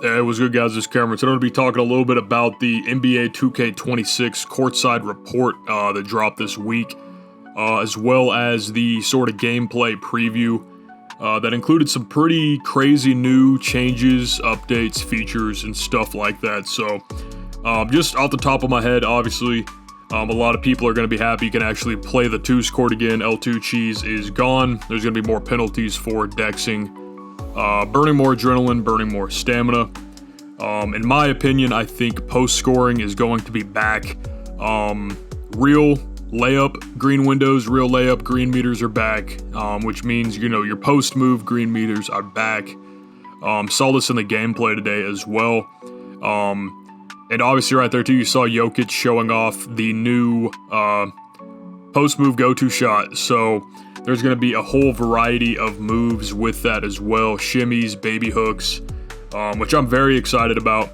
Hey, what's good, guys? This is Cahmron. Today I'm going to be talking a little bit about the NBA 2K26 Courtside Report that dropped this week, as well as the sort of gameplay preview that included some pretty crazy new changes, updates, features, and stuff like that. So, just off the top of my head, obviously, a lot of people are going to be happy you can actually play the twos court again. L2 cheese is gone. There's going to be more penalties for dexing. Burning more adrenaline, burning more stamina. In my opinion, I think post scoring is going to be back. Real layup green windows, real layup green meters are back, which means, you know, your post move green meters are back. Saw this in the gameplay today as well. And obviously right there too, you saw Jokic showing off the new post move go-to shot. So there's going to be a whole variety of moves with that as well. Shimmies, baby hooks, which I'm very excited about.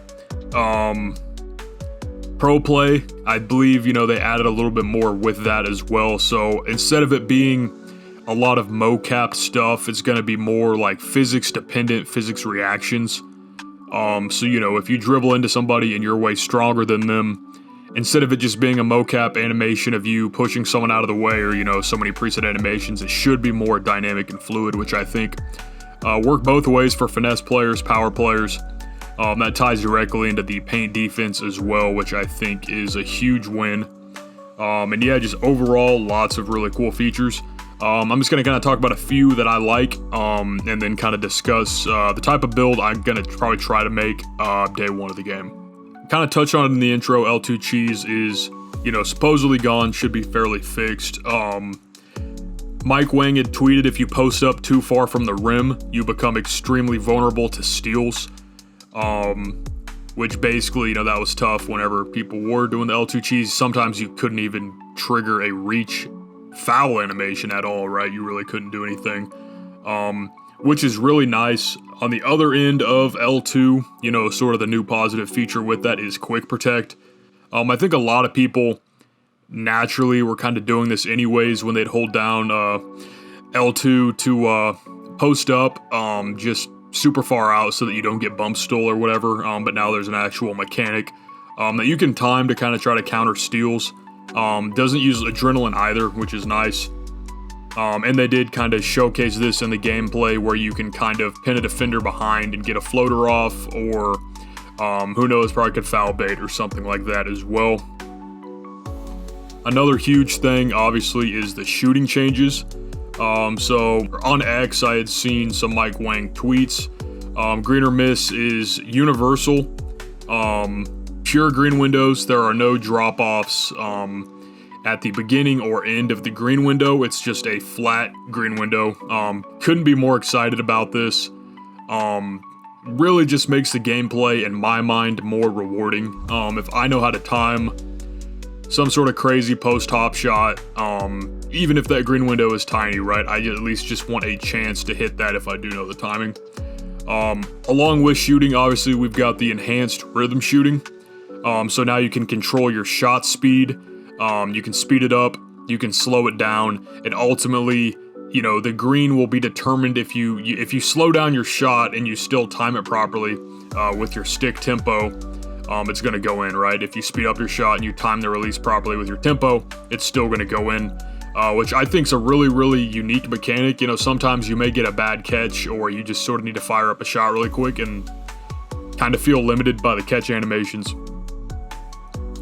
ProPLAY, I believe, you know, they added a little bit more with that as well. So instead of it being a lot of mocap stuff, it's going to be more like physics dependent, physics reactions. So, you know, if you dribble into somebody and you're way stronger than them, instead of it just being a mocap animation of you pushing someone out of the way or, you know, so many preset animations, it should be more dynamic and fluid, which I think work both ways for finesse players, power players. That ties directly into the paint defense as well, which I think is a huge win. And yeah, just overall, lots of really cool features. I'm just going to kind of talk about a few that I like, and then kind of discuss the type of build I'm going to probably try to make day one of the game. Kind of touch on it in the intro. L2 cheese is, you know, supposedly gone, should be fairly fixed. Mike Wang had tweeted, if you post up too far from the rim, you become extremely vulnerable to steals. Which basically, you know, that was tough whenever people were doing the L2 cheese. Sometimes you couldn't even trigger a reach foul animation at all, right? You really couldn't do anything. Which is really nice. On the other end of L2, you know, sort of the new positive feature with that is quick protect. I think a lot of people naturally were kind of doing this anyways when they'd hold down L2 to post up just super far out so that you don't get bump stole or whatever. But now there's an actual mechanic that you can time to kind of try to counter steals. Doesn't use adrenaline either, which is nice. And they did kind of showcase this in the gameplay where you can kind of pin a defender behind and get a floater off, or who knows, probably could foul bait or something like that as well. Another huge thing, obviously, is the shooting changes. So on X, I had seen some Mike Wang tweets. Green or miss is universal. Pure green windows, there are no drop-offs at the beginning or end of the green window. It's just a flat green window. Couldn't be more excited about this. Really just makes the gameplay, in my mind, more rewarding. If I know how to time some sort of crazy post-hop shot, even if that green window is tiny, right, I at least just want a chance to hit that if I do know the timing. Along with shooting, obviously, we've got the enhanced rhythm shooting. So now you can control your shot speed. You can speed it up, you can slow it down, and ultimately, you know, the green will be determined if you slow down your shot and you still time it properly with your stick tempo. It's going to go in, right? If you speed up your shot and you time the release properly with your tempo, it's still going to go in, which I think is a really, really unique mechanic. You know, sometimes you may get a bad catch, or you just sort of need to fire up a shot really quick and kind of feel limited by the catch animations.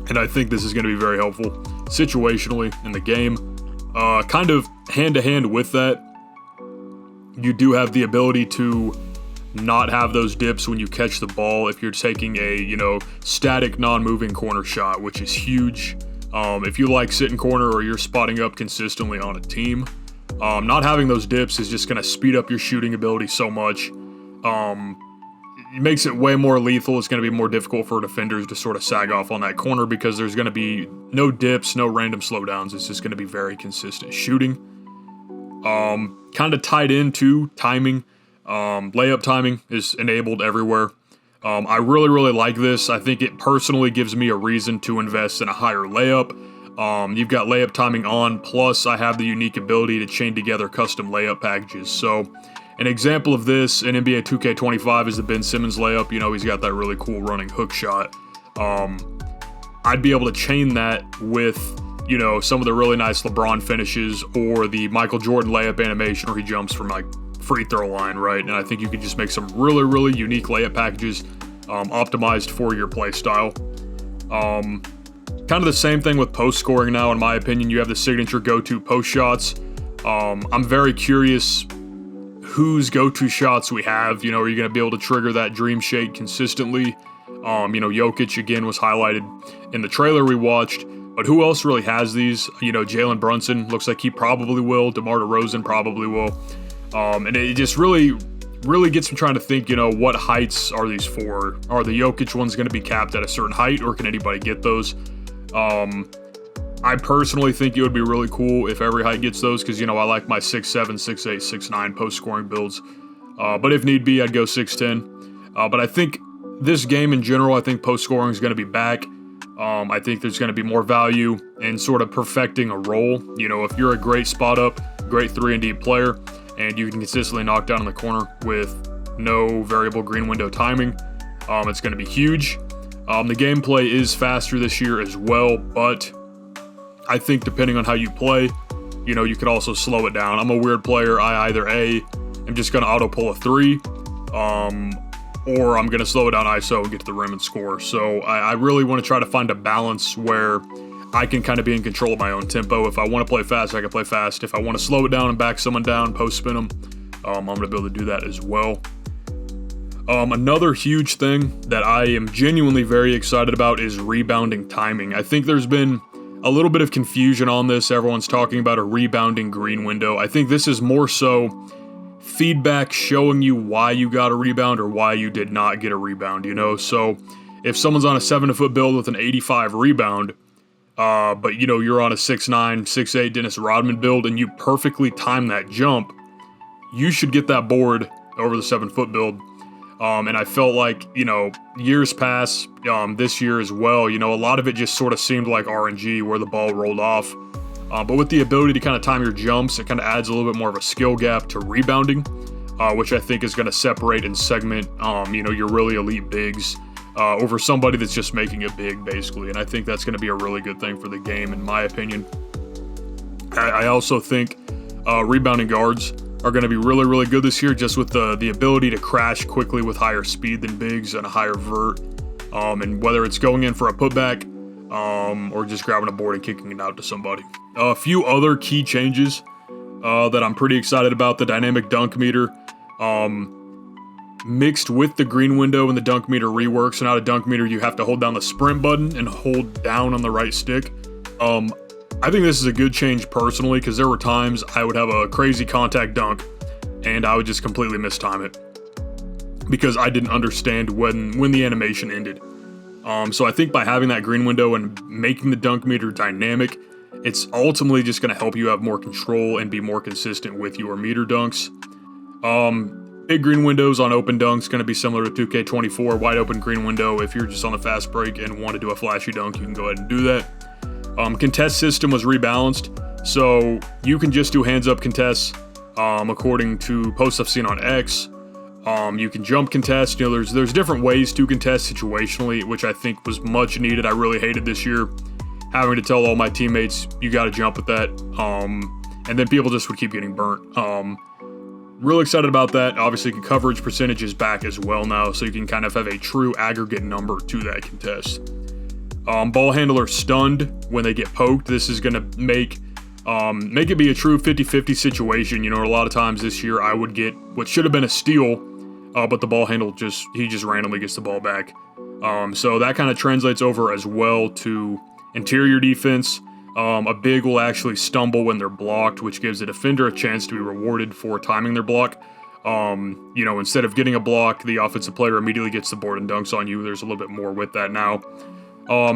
And I think this is going to be very helpful situationally in the game. Kind of hand-to-hand with that, you do have the ability to not have those dips when you catch the ball if you're taking a, you know, static, non-moving corner shot, which is huge. If you like sitting corner or you're spotting up consistently on a team, not having those dips is just going to speed up your shooting ability so much. It makes it way more lethal. It's going to be more difficult for defenders to sort of sag off on that corner because there's going to be no dips, no random slowdowns. It's just going to be very consistent shooting. Kind of tied into timing. Layup timing is enabled everywhere. I really, really like this. I think it personally gives me a reason to invest in a higher layup. You've got layup timing on, plus I have the unique ability to chain together custom layup packages. So An example of this in NBA 2K25 is the Ben Simmons layup. You know, he's got that really cool running hook shot. I'd be able to chain that with, you know, some of the really nice LeBron finishes or the Michael Jordan layup animation where he jumps from like free throw line, right? And I think you could just make some really, really unique layup packages optimized for your play style. Kind of the same thing with post scoring now, in my opinion. You have the signature go-to post shots. I'm very curious whose go-to shots we have. You know, are you going to be able to trigger that dream shade consistently? You know, Jokic again was highlighted in the trailer we watched, but who else really has these? You know, Jalen Brunson looks like he probably will. DeMar DeRozan probably will. And it just really gets me trying to think, you know, what heights are these for? Are the Jokic ones going to be capped at a certain height, or can anybody get those? I personally think it would be really cool if every height gets those, because, you know, I like my 6'7", 6'8", 6'9" post-scoring builds. But if need be, I'd go 6'10". But I think this game in general, I think post-scoring is going to be back. I think there's going to be more value in sort of perfecting a role. You know, if you're a great spot-up, great 3-and-D player, and you can consistently knock down in the corner with no variable green window timing, it's going to be huge. The gameplay is faster this year as well, but I think depending on how you play, you know, you could also slow it down. I'm a weird player. I either am just going to auto pull a 3, or I'm going to slow it down ISO and get to the rim and score. So I really want to try to find a balance where I can kind of be in control of my own tempo. If I want to play fast, I can play fast. If I want to slow it down and back someone down, post spin them, I'm going to be able to do that as well. Another huge thing that I am genuinely very excited about is rebounding timing. I think there's been a little bit of confusion on this. Everyone's talking about a rebounding green window. I think this is more so feedback showing you why you got a rebound or why you did not get a rebound, you know? So if someone's on a 7-foot build with an 85 rebound, but, you know, you're on a 6'9", 6'8" Dennis Rodman build and you perfectly time that jump, you should get that board over the 7-foot build. And I felt like, you know, years past, this year as well, you know, a lot of it just sort of seemed like RNG where the ball rolled off. But with the ability to kind of time your jumps, it kind of adds a little bit more of a skill gap to rebounding, which I think is going to separate and segment, you know, your really elite bigs over somebody that's just making it big, basically. And I think that's going to be a really good thing for the game, in my opinion. I also think rebounding guards are going to be really, really good this year, just with the ability to crash quickly with higher speed than bigs and a higher vert. And whether it's going in for a putback or just grabbing a board and kicking it out to somebody. A few other key changes that I'm pretty excited about: the dynamic dunk meter mixed with the green window and the dunk meter rework. So now the dunk meter, you have to hold down the sprint button and hold down on the right stick. I think this is a good change personally, because there were times I would have a crazy contact dunk and I would just completely mistime it because I didn't understand when the animation ended. So I think by having that green window and making the dunk meter dynamic, it's ultimately just going to help you have more control and be more consistent with your meter dunks. Big green windows on open dunks going to be similar to 2K24. Wide open green window, if you're just on the fast break and want to do a flashy dunk, you can go ahead and do that. Contest system was rebalanced, so you can just do hands up contests according to posts I've seen on X. You can jump contest. You know, there's different ways to contest situationally, which I think was much needed. I really hated this year having to tell all my teammates, you got to jump with that. And then people just would keep getting burnt. Real excited about that. Obviously, coverage percentage is back as well now, so you can kind of have a true aggregate number to that contest. Ball handler stunned when they get poked. This is going to make it be a true 50-50 situation. You know, a lot of times this year I would get what should have been a steal, but the ball handle just randomly gets the ball back. So that kind of translates over as well to interior defense. A big will actually stumble when they're blocked, which gives the defender a chance to be rewarded for timing their block. You know, instead of getting a block, the offensive player immediately gets the board and dunks on you. There's a little bit more with that now.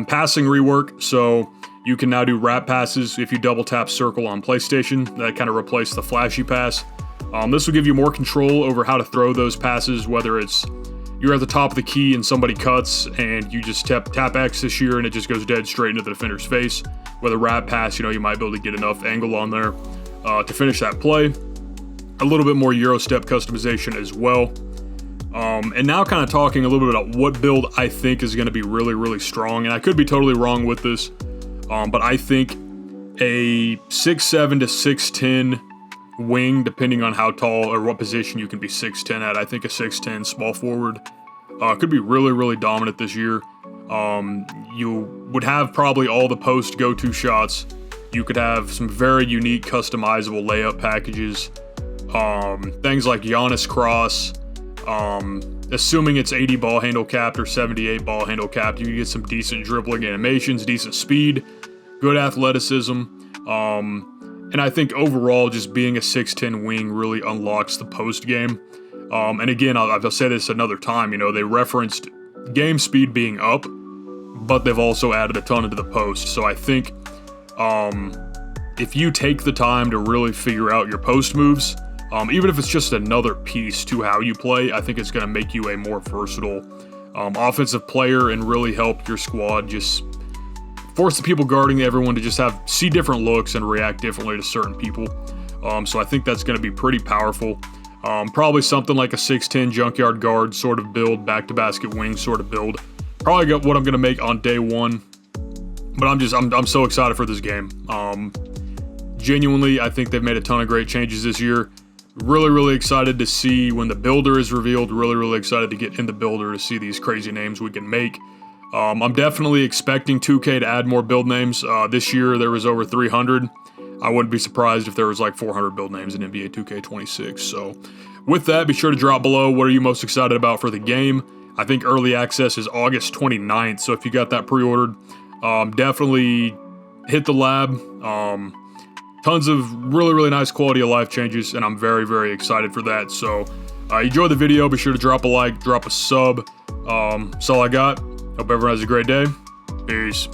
Passing rework, so you can now do wrap passes if you double tap circle on PlayStation. That kind of replaced the flashy pass. This will give you more control over how to throw those passes, whether it's you're at the top of the key and somebody cuts and you just tap X this year and it just goes dead straight into the defender's face. With a wrap pass, you know, you might be able to get enough angle on there to finish that play. a little bit more Euro step customization as well. And now kind of talking a little bit about what build I think is going to be really, really strong. And I could be totally wrong with this, but I think a 6'7" to 6'10" wing, depending on how tall or what position you can be 6'10" at. I think a 6'10" small forward could be really, really dominant this year. You would have probably all the post go-to shots. You could have some very unique customizable layup packages. Things like Giannis cross. Assuming it's 80 ball handle capped or 78 ball handle capped, you can get some decent dribbling animations, decent speed, good athleticism. And I think overall, just being a 6'10" wing really unlocks the post game. And again, I'll say this another time, you know, they referenced game speed being up, but they've also added a ton into the post. So I think if you take the time to really figure out your post moves, even if it's just another piece to how you play, I think it's going to make you a more versatile offensive player and really help your squad just force the people guarding everyone to just see different looks and react differently to certain people. So I think that's going to be pretty powerful. Probably something like a 6'10" junkyard guard sort of build, back to basket wing sort of build. Probably got what I'm going to make on day one, but I'm so excited for this game. Genuinely, I think they've made a ton of great changes this year. Really, really excited to see when the builder is revealed. Really, really excited to get in the builder to see these crazy names we can make. I'm definitely expecting 2K to add more build names. This year there was over 300. I wouldn't be surprised if there was like 400 build names in NBA 2K26. So with that, be sure to drop below what are you most excited about for the game. I think early access is August 29th. So if you got that pre-ordered, definitely hit the lab. Tons of really, really nice quality of life changes, and I'm very, very excited for that. So enjoy the video. Be sure to drop a like, drop a sub. That's all I got. Hope everyone has a great day. Peace.